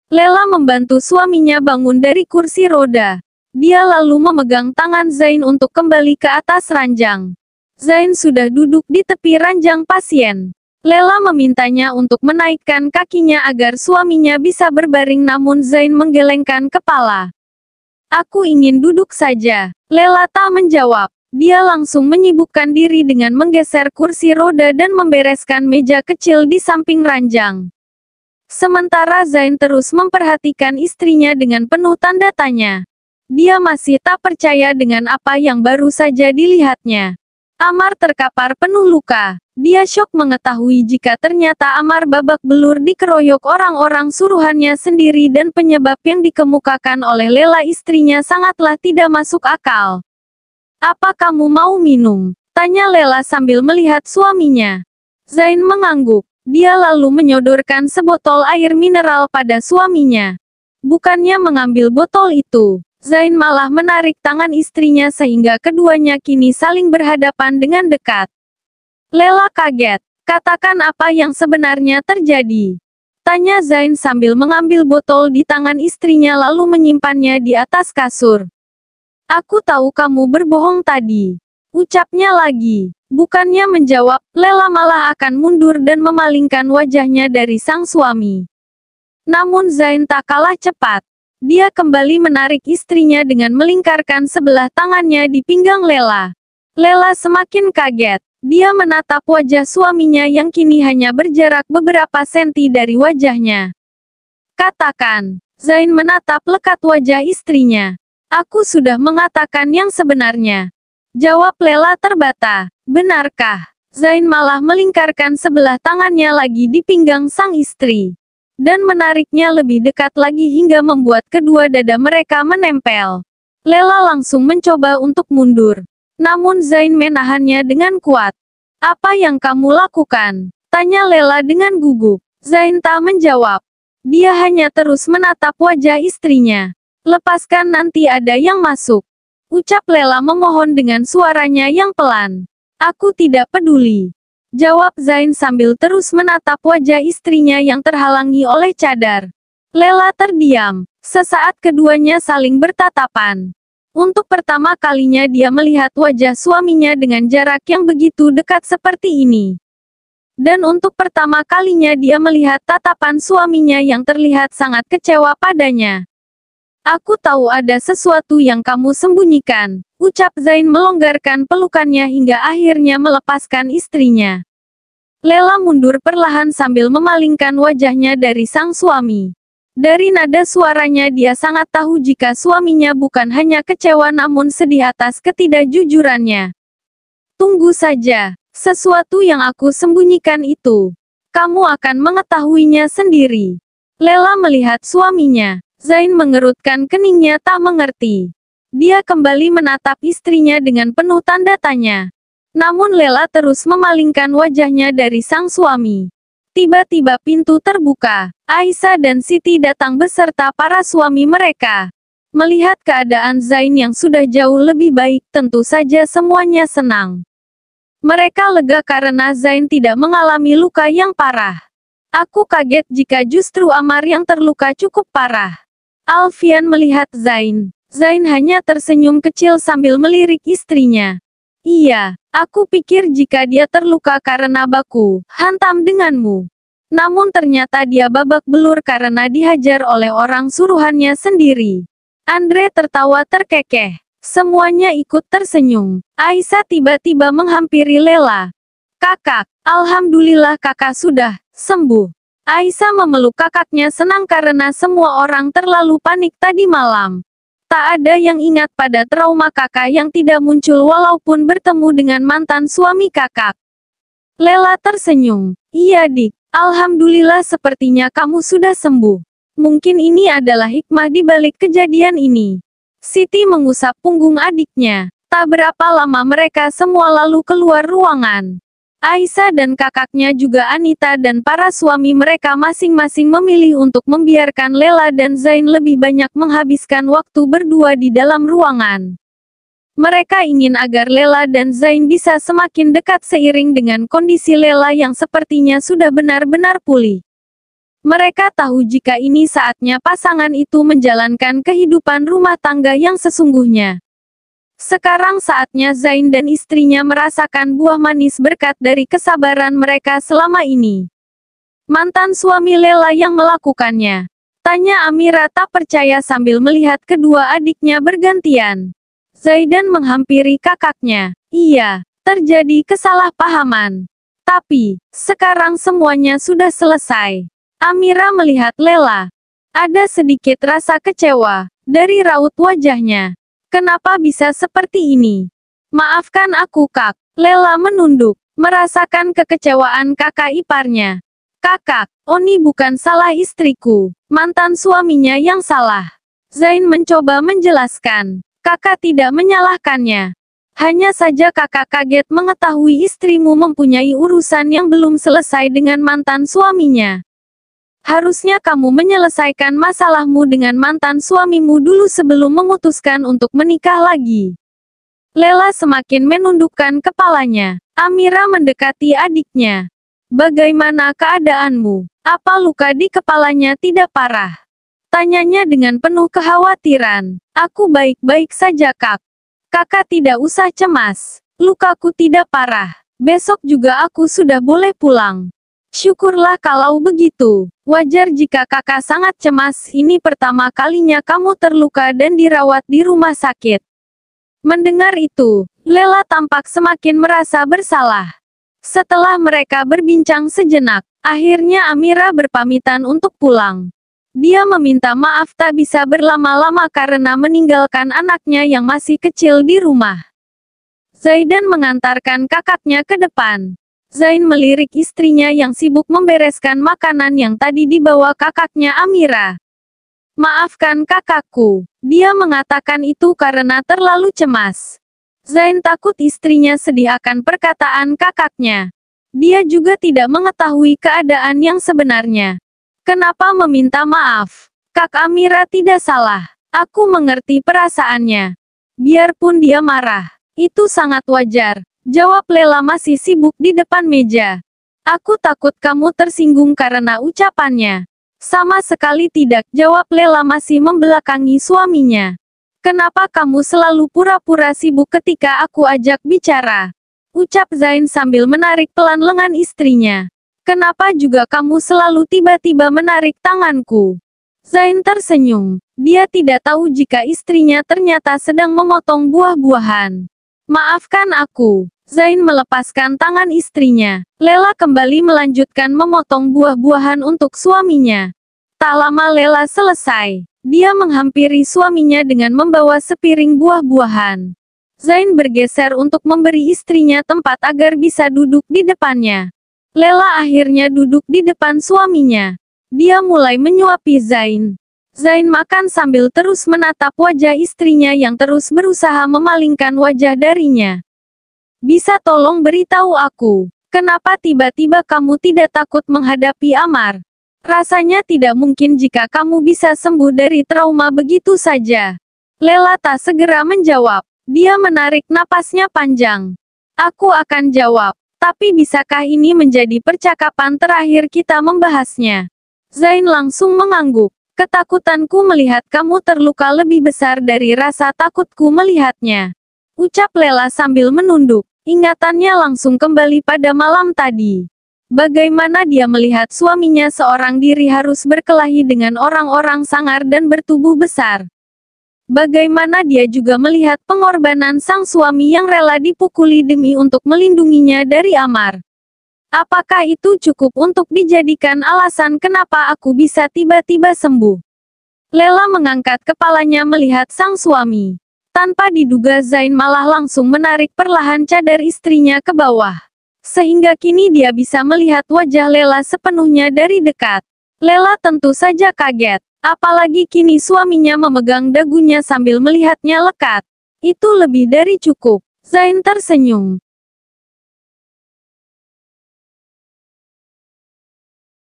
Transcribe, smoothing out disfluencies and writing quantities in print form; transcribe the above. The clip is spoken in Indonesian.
Lela membantu suaminya bangun dari kursi roda. Dia lalu memegang tangan Zain untuk kembali ke atas ranjang. Zain sudah duduk di tepi ranjang pasien. Lela memintanya untuk menaikkan kakinya agar suaminya bisa berbaring, namun Zain menggelengkan kepala. "Aku ingin duduk saja." Lela tak menjawab. Dia langsung menyibukkan diri dengan menggeser kursi roda dan membereskan meja kecil di samping ranjang. Sementara Zain terus memperhatikan istrinya dengan penuh tanda tanya. Dia masih tak percaya dengan apa yang baru saja dilihatnya. Amar terkapar penuh luka. Dia syok mengetahui jika ternyata Amar babak belur dikeroyok orang-orang suruhannya sendiri, dan penyebab yang dikemukakan oleh Lela istrinya sangatlah tidak masuk akal. "Apa kamu mau minum?" tanya Lela sambil melihat suaminya. Zain mengangguk. Dia lalu menyodorkan sebotol air mineral pada suaminya. Bukannya mengambil botol itu, Zain malah menarik tangan istrinya sehingga keduanya kini saling berhadapan dengan dekat. Lela kaget. "Katakan apa yang sebenarnya terjadi?" tanya Zain sambil mengambil botol di tangan istrinya lalu menyimpannya di atas kasur. "Aku tahu kamu berbohong tadi," ucapnya lagi. Bukannya menjawab, Lela malah akan mundur dan memalingkan wajahnya dari sang suami. Namun Zain tak kalah cepat. Dia kembali menarik istrinya dengan melingkarkan sebelah tangannya di pinggang Lela. Lela semakin kaget. Dia menatap wajah suaminya yang kini hanya berjarak beberapa senti dari wajahnya. "Katakan." Zain menatap lekat wajah istrinya. "Aku sudah mengatakan yang sebenarnya," jawab Lela terbata. "Benarkah?" Zain malah melingkarkan sebelah tangannya lagi di pinggang sang istri. Dan menariknya lebih dekat lagi hingga membuat kedua dada mereka menempel. Lela langsung mencoba untuk mundur. Namun Zain menahannya dengan kuat. "Apa yang kamu lakukan?" tanya Lela dengan gugup. Zain tak menjawab. Dia hanya terus menatap wajah istrinya. "Lepaskan, nanti ada yang masuk," ucap Lela memohon dengan suaranya yang pelan. "Aku tidak peduli," jawab Zain sambil terus menatap wajah istrinya yang terhalangi oleh cadar. Lela terdiam. Sesaat keduanya saling bertatapan. Untuk pertama kalinya dia melihat wajah suaminya dengan jarak yang begitu dekat seperti ini. Dan untuk pertama kalinya dia melihat tatapan suaminya yang terlihat sangat kecewa padanya. "Aku tahu ada sesuatu yang kamu sembunyikan," ucap Zain melonggarkan pelukannya hingga akhirnya melepaskan istrinya. Lela mundur perlahan sambil memalingkan wajahnya dari sang suami. Dari nada suaranya dia sangat tahu jika suaminya bukan hanya kecewa namun sedih atas ketidakjujurannya. "Tunggu saja. Sesuatu yang aku sembunyikan itu, kamu akan mengetahuinya sendiri." Lela melihat suaminya. Zain mengerutkan keningnya tak mengerti. Dia kembali menatap istrinya dengan penuh tanda tanya. Namun Lela terus memalingkan wajahnya dari sang suami. Tiba-tiba pintu terbuka. Aisyah dan Siti datang beserta para suami mereka. Melihat keadaan Zain yang sudah jauh lebih baik, tentu saja semuanya senang. Mereka lega karena Zain tidak mengalami luka yang parah. "Aku kaget jika justru Amar yang terluka cukup parah." Alfian melihat Zain. Zain hanya tersenyum kecil sambil melirik istrinya. "Iya, aku pikir jika dia terluka karena baku hantam denganmu. Namun ternyata dia babak belur karena dihajar oleh orang suruhannya sendiri." Andre tertawa terkekeh. Semuanya ikut tersenyum. Aisyah tiba-tiba menghampiri Lela. "Kakak, alhamdulillah kakak sudah sembuh." Aisyah memeluk kakaknya senang karena semua orang terlalu panik tadi malam. Tak ada yang ingat pada trauma kakak yang tidak muncul walaupun bertemu dengan mantan suami kakak. Lela tersenyum. "Iya dik, alhamdulillah sepertinya kamu sudah sembuh. Mungkin ini adalah hikmah di balik kejadian ini." Siti mengusap punggung adiknya. Tak berapa lama mereka semua lalu keluar ruangan. Aisyah dan kakaknya juga Anita dan para suami mereka masing-masing memilih untuk membiarkan Lela dan Zain lebih banyak menghabiskan waktu berdua di dalam ruangan. Mereka ingin agar Lela dan Zain bisa semakin dekat seiring dengan kondisi Lela yang sepertinya sudah benar-benar pulih. Mereka tahu jika ini saatnya pasangan itu menjalankan kehidupan rumah tangga yang sesungguhnya. Sekarang saatnya Zain dan istrinya merasakan buah manis berkat dari kesabaran mereka selama ini. Mantan suami Lela yang melakukannya. Tanya Amira tak percaya sambil melihat kedua adiknya bergantian. Zaidan menghampiri kakaknya. Iya, terjadi kesalahpahaman. Tapi, sekarang semuanya sudah selesai. Amira melihat Lela. Ada sedikit rasa kecewa dari raut wajahnya. Kenapa bisa seperti ini? Maafkan aku, Kak. Lela menunduk, merasakan kekecewaan kakak iparnya. Kakak, Oni bukan salah istriku. Mantan suaminya yang salah. Zain mencoba menjelaskan. Kakak tidak menyalahkannya. Hanya saja kakak kaget mengetahui istrimu mempunyai urusan yang belum selesai dengan mantan suaminya. Harusnya kamu menyelesaikan masalahmu dengan mantan suamimu dulu sebelum memutuskan untuk menikah lagi. Lela semakin menundukkan kepalanya. Amira mendekati adiknya. Bagaimana keadaanmu? Apa luka di kepalanya tidak parah? Tanyanya dengan penuh kekhawatiran. Aku baik-baik saja, Kak. Kakak tidak usah cemas. Lukaku tidak parah. Besok juga aku sudah boleh pulang. Syukurlah kalau begitu. Wajar jika kakak sangat cemas, ini pertama kalinya kamu terluka dan dirawat di rumah sakit. Mendengar itu, Lela tampak semakin merasa bersalah. Setelah mereka berbincang sejenak, akhirnya Amira berpamitan untuk pulang. Dia meminta maaf tak bisa berlama-lama karena meninggalkan anaknya yang masih kecil di rumah. Zaidan mengantarkan kakaknya ke depan. Zain melirik istrinya yang sibuk membereskan makanan yang tadi dibawa kakaknya Amira. Maafkan kakakku. Dia mengatakan itu karena terlalu cemas. Zain takut istrinya sedih akan perkataan kakaknya. Dia juga tidak mengetahui keadaan yang sebenarnya. Kenapa meminta maaf? Kak Amira tidak salah. Aku mengerti perasaannya. Biarpun dia marah, itu sangat wajar. Jawab Lela masih sibuk di depan meja. Aku takut kamu tersinggung karena ucapannya. Sama sekali tidak, jawab Lela masih membelakangi suaminya. Kenapa kamu selalu pura-pura sibuk ketika aku ajak bicara? Ucap Zain sambil menarik pelan lengan istrinya. Kenapa juga kamu selalu tiba-tiba menarik tanganku? Zain tersenyum. Dia tidak tahu jika istrinya ternyata sedang memotong buah-buahan. Maafkan aku. Zain melepaskan tangan istrinya. Lela kembali melanjutkan memotong buah-buahan untuk suaminya. Tak lama Lela selesai. Dia menghampiri suaminya dengan membawa sepiring buah-buahan. Zain bergeser untuk memberi istrinya tempat agar bisa duduk di depannya. Lela akhirnya duduk di depan suaminya. Dia mulai menyuapi Zain. Zain makan sambil terus menatap wajah istrinya yang terus berusaha memalingkan wajah darinya. Bisa tolong beritahu aku, kenapa tiba-tiba kamu tidak takut menghadapi Amar? Rasanya tidak mungkin jika kamu bisa sembuh dari trauma begitu saja. Lela tak segera menjawab. Dia menarik napasnya panjang. Aku akan jawab, tapi bisakah ini menjadi percakapan terakhir kita membahasnya? Zain langsung mengangguk. Ketakutanku melihat kamu terluka lebih besar dari rasa takutku melihatnya. Ucap Lela sambil menunduk. Ingatannya langsung kembali pada malam tadi. Bagaimana dia melihat suaminya seorang diri harus berkelahi dengan orang-orang sangar dan bertubuh besar. Bagaimana dia juga melihat pengorbanan sang suami yang rela dipukuli demi untuk melindunginya dari Amar. Apakah itu cukup untuk dijadikan alasan kenapa aku bisa tiba-tiba sembuh? Lela mengangkat kepalanya melihat sang suami. Tanpa diduga Zain malah langsung menarik perlahan cadar istrinya ke bawah. Sehingga kini dia bisa melihat wajah Lela sepenuhnya dari dekat. Lela tentu saja kaget. Apalagi kini suaminya memegang dagunya sambil melihatnya lekat. Itu lebih dari cukup. Zain tersenyum.